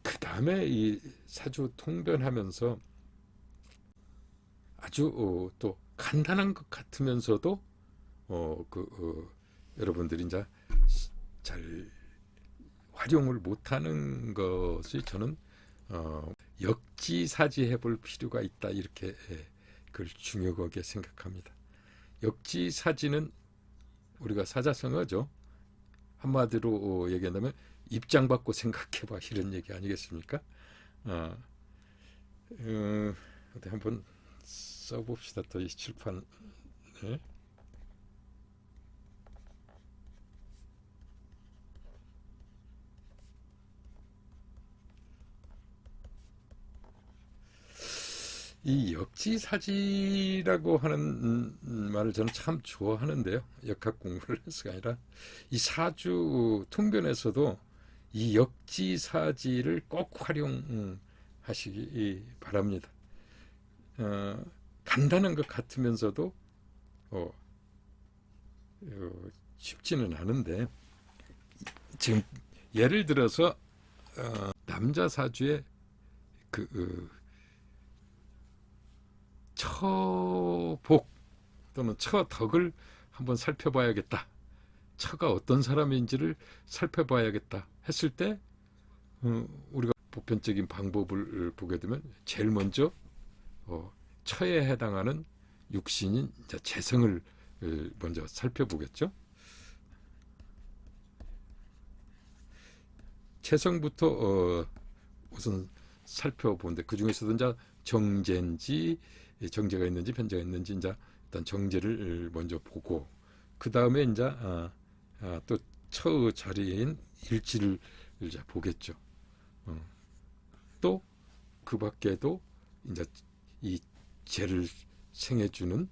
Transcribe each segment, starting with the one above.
그 다음에 이 사주 통변하면서 아주 또 간단한 것 같으면서도 여러분들이 이제 잘 활용을 못하는 것이 저는 역지사지해 볼 필요가 있다, 이렇게 그걸 중요하게 생각합니다. 역지사지는 우리가 사자성어죠. 한마디로 얘기한다면 입장 바꿔 생각해봐, 이런 얘기 아니겠습니까? 어디 한번 써봅시다. 또 이 칠판. 네. 이 역지사지라고 하는 말을 저는 참 좋아하는데요. 역학 공부를 해서가 아니라 이 사주 통변에서도 이 역지사지를 꼭 활용하시기 바랍니다. 간단한 것 같으면서도 어, 쉽지는 않은데, 지금 예를 들어서 남자 사주의 그 처복 또는 처덕을 한번 살펴봐야겠다, 처가 어떤 사람인지를 살펴봐야겠다 했을 때 우리가 보편적인 방법을 보게 되면 제일 먼저 처에 해당하는 육신인 이제 재성을 먼저 살펴보겠죠. 재성부터 우선 살펴보는데, 그 중에서도 이제 정제인지, 정제가 있는지 편제가 있는지 이제 일단 정제를 먼저 보고, 그 다음에 이제 또 처의 자리인 일지를 이제 보겠죠. 또 그 밖에도 이제 이 재를 생해주는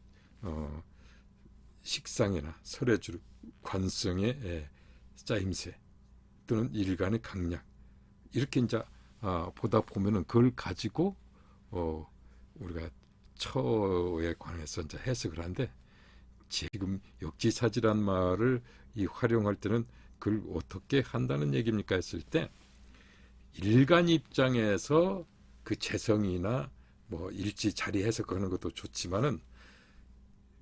식상이나 설해줄 관성의 짜임새 또는 일간의 강약, 이렇게 이제 보다 보면은 그걸 가지고 우리가 처에 관해서 이제 해석을 하는데, 지금 역지사지란 말을 활용할 때는 그걸 어떻게 한다는 얘기입니까 했을 때, 일간 입장에서 그 재성이나 뭐 일지 자리 해석하는 것도 좋지만은,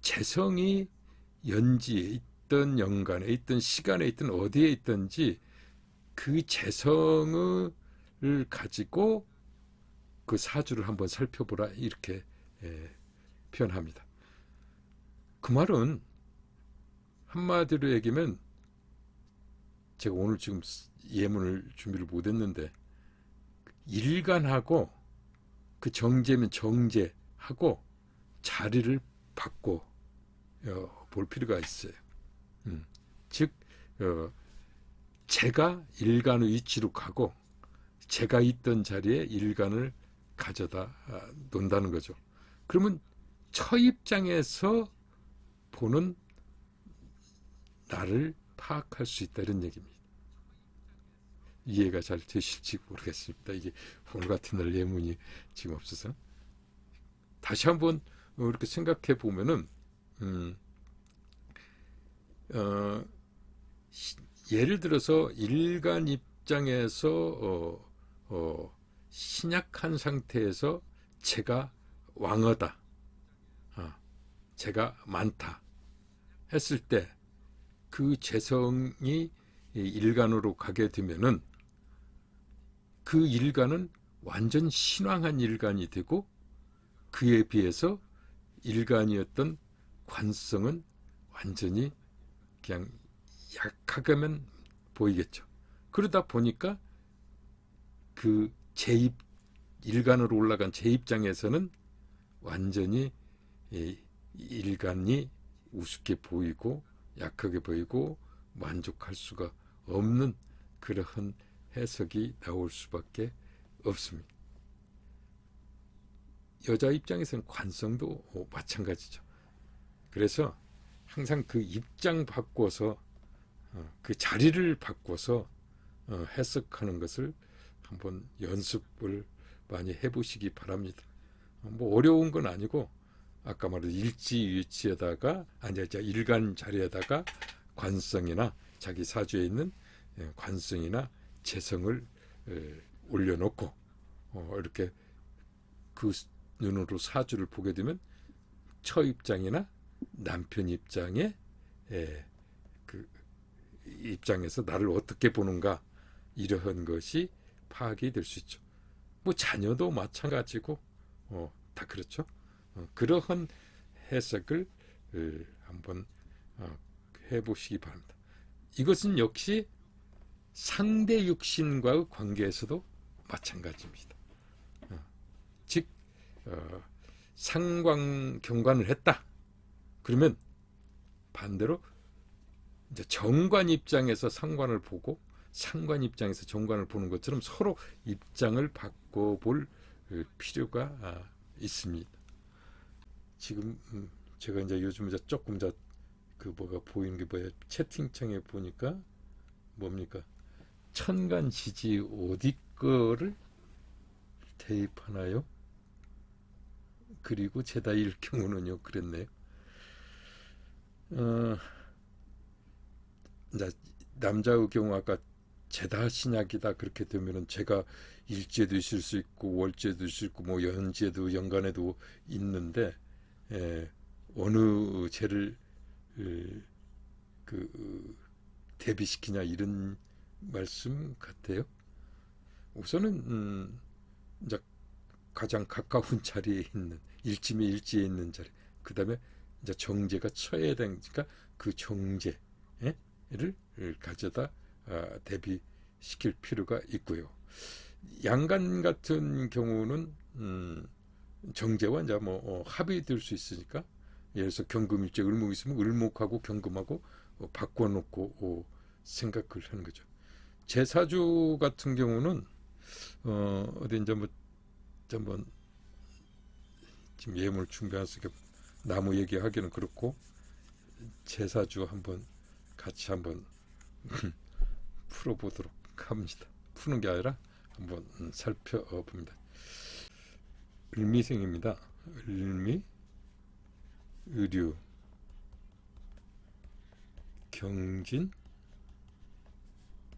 재성이 연지에 있든 연간에 있든 시간에 있든 어디에 있든지 그 재성을 가지고 그 사주를 한번 살펴보라, 이렇게 표현합니다. 그 말은 한마디로 얘기하면, 제가 오늘 지금 예문을 준비를 못했는데, 일간하고 그 정제면 정제하고 자리를 바꿔 볼 필요가 있어요. 즉 제가 일간의 위치로 가고 제가 있던 자리에 일간을 가져다 놓는다는 거죠. 그러면 처 입장에서 보는 나를 파악할 수 있다, 이런 얘기입니다. 이해가 잘 되실지 모르겠습니다. 이게 오늘 같은 날 예문이 지금 없어서 다시 한번 이렇게 생각해 보면은 예를 들어서 일간 입장에서 신약한 상태에서 제가 왕하다, 제가 많다 했을 때 그 재성이 일간으로 가게 되면은 그 일간은 완전 신왕한 일간이 되고, 그에 비해서 일간이었던 관성은 완전히 그냥 약하게만 보이겠죠. 그러다 보니까 그 제 일간으로 올라간 제 입장에서는 완전히 일간이 우습게 보이고 약하게 보이고 만족할 수가 없는 그러한 해석이 나올 수밖에 없습니다. 여자 입장에서는 관성도 마찬가지죠. 그래서 항상 그 입장 바꿔서 그 자리를 바꿔서 해석하는 것을 한번 연습을 많이 해보시기 바랍니다. 뭐 어려운 건 아니고, 아까 말한 일지 위치에다가 일간 자리에다가 관성이나 자기 사주에 있는 관성이나 재성을 올려놓고 이렇게 그 눈으로 사주를 보게 되면 처 입장이나 남편 입장의 그 입장에서 나를 어떻게 보는가, 이러한 것이 파악이 될 수 있죠. 뭐 자녀도 마찬가지고 다 그렇죠. 그러한 해석을 한번 해보시기 바랍니다. 이것은 역시 상대 육신과의 관계에서도 마찬가지입니다. 즉 상관경관을 했다. 그러면 반대로 이제 정관 입장에서 상관을 보고 상관 입장에서 정관을 보는 것처럼 서로 입장을 바꿔볼 필요가 있습니다. 지금 제가 이제 요즘 이제 조금 그 뭐가 보이는 게 뭐예요? 채팅창에 보니까 뭡니까? 천간지지 어디 거를 대입하나요? 그리고 제다일 경우는요, 그랬네요. 이제 남자의 경우 아까 제다 신약이다 그렇게 되면은 제가 일제도 있을 수 있고 월제도 있을 수 있고 뭐 연제도 연간에도 있는데 어느 제를 그 대비시키냐 이런 말씀 같아요. 우선은 이제 가장 가까운 자리에 있는 일침에 일지에 있는 자리, 그 다음에 이제 정제가 처해야 되니까 그 정제를 가져다 대비시킬 필요가 있고요. 양간 같은 경우는 정제와 이제 뭐 합이 될 수 있으니까, 예를 들어서 경금일제 을목 있으면 을목하고 경금하고 바꿔놓고 생각을 하는 거죠. 제사주 같은 경우는 어디 이제 뭐 한번 지금 예물 준비해서 나무 얘기하기는 그렇고 제사주 한번 같이 한번 풀어보도록 합니다. 푸는 게 아니라 한번 살펴봅니다. 을미생입니다. 을미, 의류, 경진,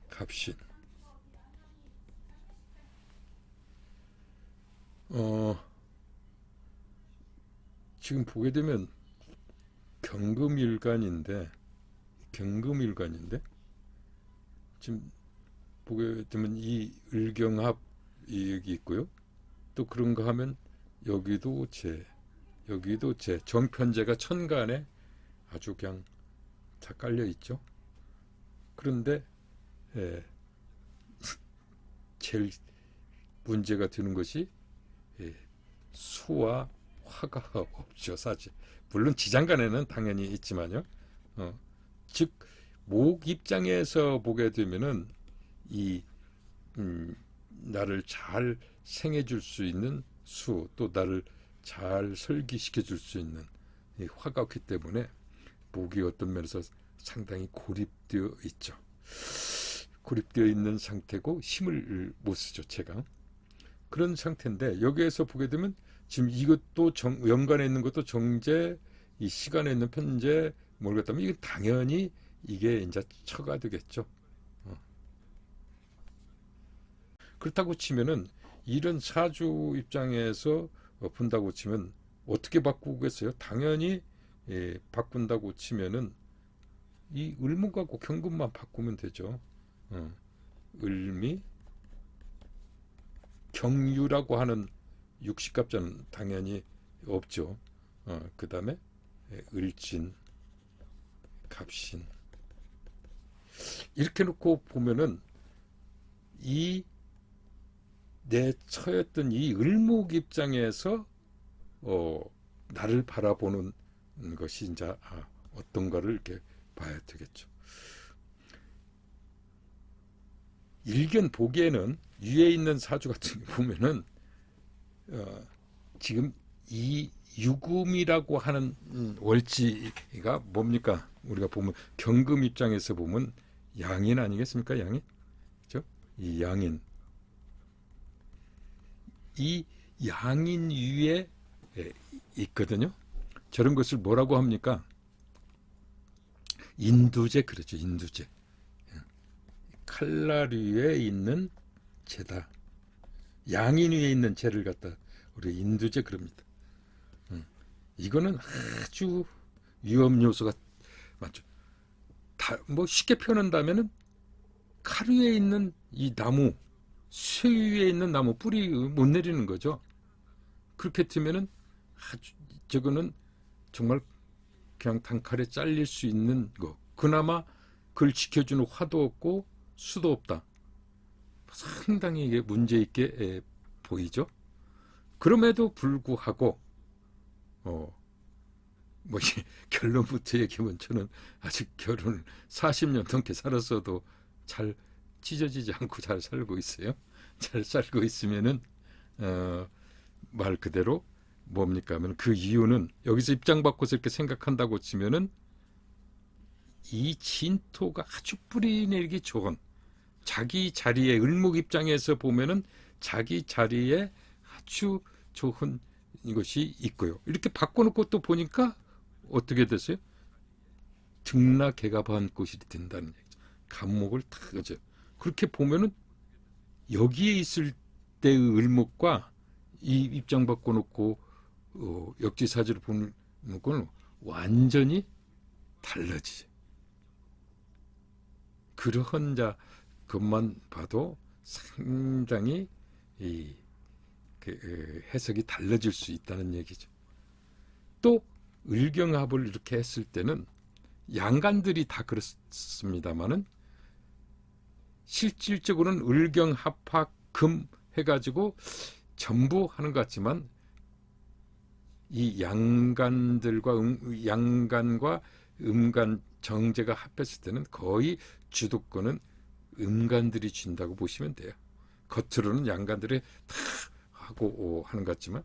갑신. 지금 보게 되면 경금일간인데 지금 보게 되면 이 을경합 여기 있고요. 또 그런가 하면 여기도 재, 여기도 재, 정편재가 천간에 아주 그냥 다 깔려 있죠. 그런데 제일 문제가 되는 것이 수와 화가 없죠. 사실 물론 지장간에는 당연히 있지만요. 즉 목 입장에서 보게 되면은 이 나를 잘 생해줄 수 있는 수, 또 나를 잘 설기시켜줄 수 있는 이 화가 없기 때문에 목이 어떤 면에서 상당히 고립되어 있죠. 고립되어 있는 상태고 힘을 못 쓰죠. 제가 그런 상태인데, 여기에서 보게 되면 지금 이것도 연간에 있는 것도 정제, 이 시간에 있는 편제 모르겠다면 이게 당연히 이게 이제 처가 되겠죠. 그렇다고 치면은 이런 사주 입장에서 본다고 치면 어떻게 바꾸겠어요? 당연히 바꾼다고 치면은 이 을목하고 경금만 바꾸면 되죠. 을미, 경유라고 하는 육식갑자는 당연히 없죠. 그 다음에 을진, 갑신. 이렇게 놓고 보면은 이 내 처했던 이 을목 입장에서 나를 바라보는 것이 이제 어떤가를 이렇게 봐야 되겠죠. 일견 보기에는 위에 있는 사주 같은 거 보면은 지금 이 유금이라고 하는 월지가 뭡니까? 우리가 보면 경금 입장에서 보면 양인 아니겠습니까? 양인, 그렇죠? 이 양인, 이 양인 위에 있거든요. 저런 것을 뭐라고 합니까? 인두제, 그렇죠. 인두제. 칼날 위에 있는 재다. 양인 위에 있는 재를 갖다 우리 인두제 그럽니다. 이거는 아주 위험 요소가 많죠. 뭐 쉽게 표현한다면은 칼 위에 있는 이 나무, 쇠 위에 있는 나무 뿌리 못 내리는 거죠. 그렇게 되면은 아주 저거는 정말 그냥 단칼에 잘릴 수 있는 거. 그나마 그걸 지켜주는 화도 없고 수도 없다. 상당히 이게 문제 있게 보이죠. 그럼에도 불구하고 뭐 결론부터 얘기하면 저는 아직 결혼을 40년 넘게 살았어도 잘 찢어지지 않고 잘 살고 있어요. 잘 살고 있으면은 말 그대로 뭡니까 하면 그 이유는 여기서 입장 바꿔서 이렇게 생각한다고 치면은 이 진토가 아주 뿌리 내리기 좋은 자기 자리에 을목 입장에서 보면은 자기 자리에 아주 좋은 이것이 있고요. 이렇게 바꿔놓고 또 보니까 어떻게 됐어요? 등락해가 반꽃이 된다는 얘기죠. 간목을 탁 하죠. 그렇게 보면은 여기에 있을 때의 을목과 이 입장 바꿔놓고 역지사지를 보는 건 완전히 달라지죠. 그러한 자 것만 봐도 상당히 해석이 달라질 수 있다는 얘기죠. 또 을경합을 이렇게 했을 때는 양간들이 다 그렇습니다만은 실질적으로는 을경합화금 해가지고 전부 하는 것 같지만 이 양간과 음간 정제가 합했을 때는 거의 주도권은 음간들이 준다고 보시면 돼요. 겉으로는 양간들이 다 하고 하는 것 같지만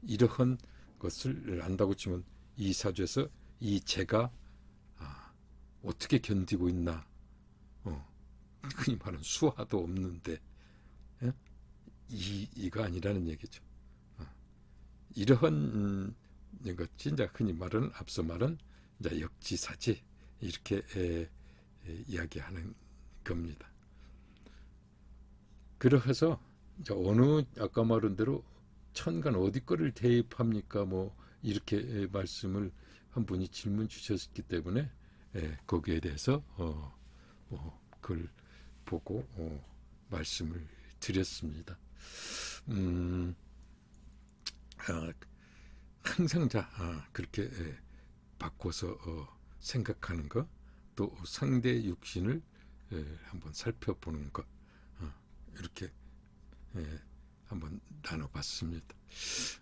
이러한 것을 안다고 치면 이 사주에서 이 재가 어떻게 견디고 있나, 흔히 말하는 수화도 없는데 이거 아니라는 얘기죠. 이러한 것 진짜 흔히 말하는 앞서 말한 역지사지 이렇게 이야기하는 겁니다. 그래서 어느 아까 말한 대로 천간 어디 거를 대입합니까? 뭐 이렇게 말씀을 한 분이 질문 주셨기 때문에 거기에 대해서 그걸 보고 말씀을 드렸습니다. 항상 그렇게 바꿔서 생각하는 것, 또 상대 육신을 한번 살펴보는 것, 이렇게 한번 나눠봤습니다.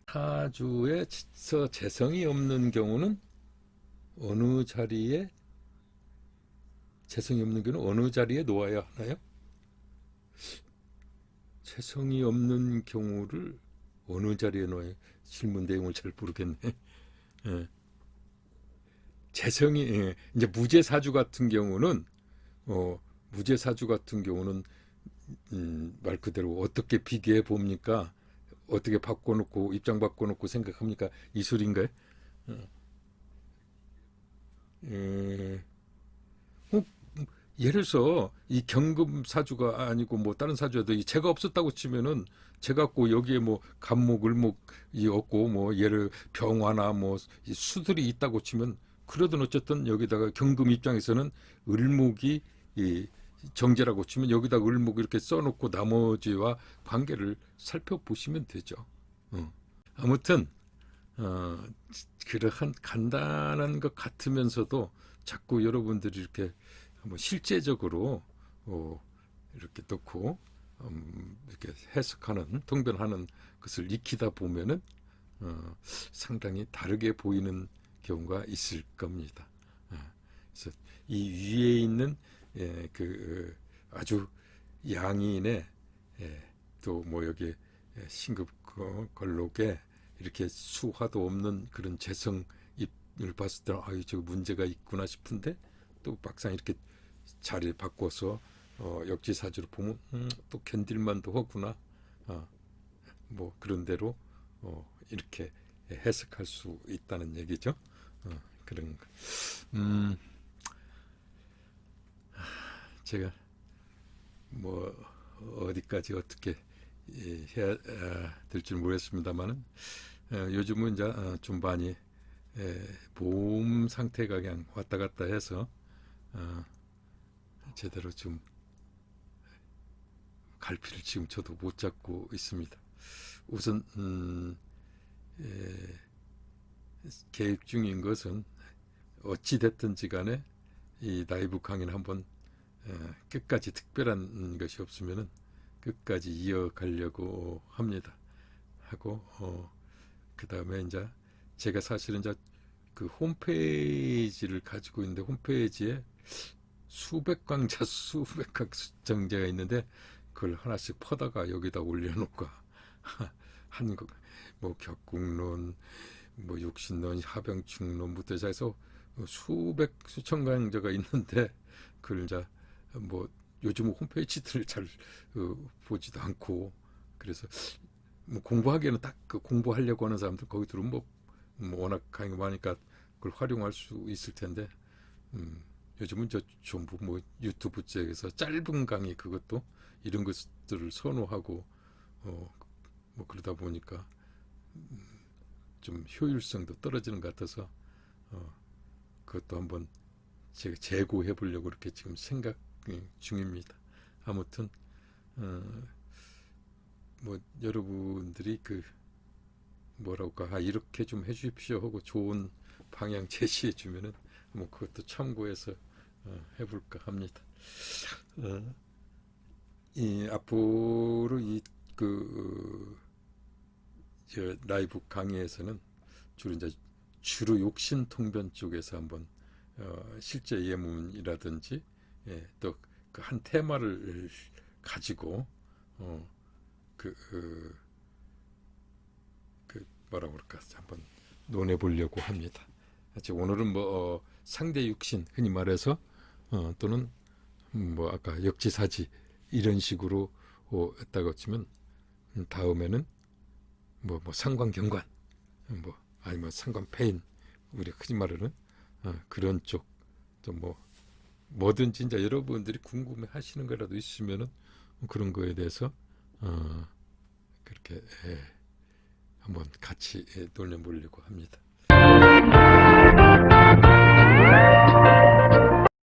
사주에서 재성이 없는 경우는 어느 자리에 놓아야 하나요? 재성이 없는 경우를 어느 자리에 놓아요? 질문 내용을 잘 모르겠네. 재성이 이제 무죄사주 같은 경우는 말 그대로 어떻게 비교해 봅니까? 어떻게 바꿔놓고 입장 바꿔놓고 생각합니까? 이 소리인가요? 예를 들어서 이 경금 사주가 아니고 뭐 다른 사주에도 이 재가 없었다고 치면은 재 갖고 여기에 뭐 간목 을목이 없고 뭐 예를 병화나 뭐 수들이 있다고 치면 그러든 어쨌든 여기다가 경금 입장에서는 을목이 이 정제라고 치면 여기다 을목 이렇게 써놓고 나머지와 관계를 살펴보시면 되죠. 아무튼 그러한 간단한 것 같으면서도 자꾸 여러분들이 이렇게 한번 실제적으로 이렇게 넣고 이렇게 해석하는 통변하는 것을 익히다 보면은 상당히 다르게 보이는 경우가 있을 겁니다. 그래서 이 위에 있는 그 아주 양인의 또 뭐 여기 신급 걸록에 이렇게 수화도 없는 그런 재성을 봤을 때는 아유 저 문제가 있구나 싶은데 또 막상 이렇게 자리 바꿔서 역지사주를 보면 또 견딜만도 하구나. 뭐 그런 대로 이렇게 해석할 수 있다는 얘기죠. 그런 거. 제가 뭐 어디까지 어떻게 해야 될 줄 모르겠습니다만은 요즘은 이제 좀 많이 보험 상태가 그냥 왔다 갔다 해서 어, 제대로 좀 갈피를 지금 저도 못 잡고 있습니다. 우선 에, 계획 중인 것은 어찌 됐든지 간에 이 라이브 강의를 한번 끝까지 특별한 것이 없으면은 끝까지 이어가려고 합니다. 하고 그 다음에 이제 제가 사실은 이제 그 홈페이지를 가지고 있는데 홈페이지에 수백 강좌 수백 강정제가 있는데 그걸 하나씩 퍼다가 여기다 올려놓고 한 거, 뭐 격국론, 뭐 육신론, 하병충론부터 해서 수백 수천 강좌가 있는데 그걸 이제 뭐 요즘 홈페이지들을 잘 보지도 않고 그래서 뭐 공부하기에는 딱 그 공부하려고 하는 사람들 거기 들으면 뭐 워낙 강의 많으니까 그걸 활용할 수 있을 텐데 요즘은 저 전부 뭐 유튜브 쪽에서 짧은 강의 그것도 이런 것들을 선호하고 뭐 그러다 보니까 좀 효율성도 떨어지는 것 같아서 그것도 한번 제가 재고해 보려고 그렇게 지금 생각 중입니다. 아무튼 뭐 여러분들이 그 뭐라고 이렇게 좀 해주십시오 하고 좋은 방향 제시해 주면은 뭐 그것도 참고해서 해볼까 합니다. 어, 이 앞으로 이그 라이브 강의에서는 주로 욕신통변 쪽에서 한번 실제 예문이라든지 또 그 한 테마를 가지고 어, 그, 그, 그 뭐라 그럴까 한번 논해 보려고 합니다. 오늘은 뭐 상대 육신 흔히 말해서 또는 뭐 아까 역지사지 이런 식으로 했다고 치면 다음에는 뭐 상관경관 뭐 아니면 상관폐인 우리가 흔히 말하는 그런 쪽 또 뭐 뭐든지 이제 여러분들이 궁금해 하시는 거라도 있으면은 그런 거에 대해서 그렇게 한번 같이 논해 보려고 합니다.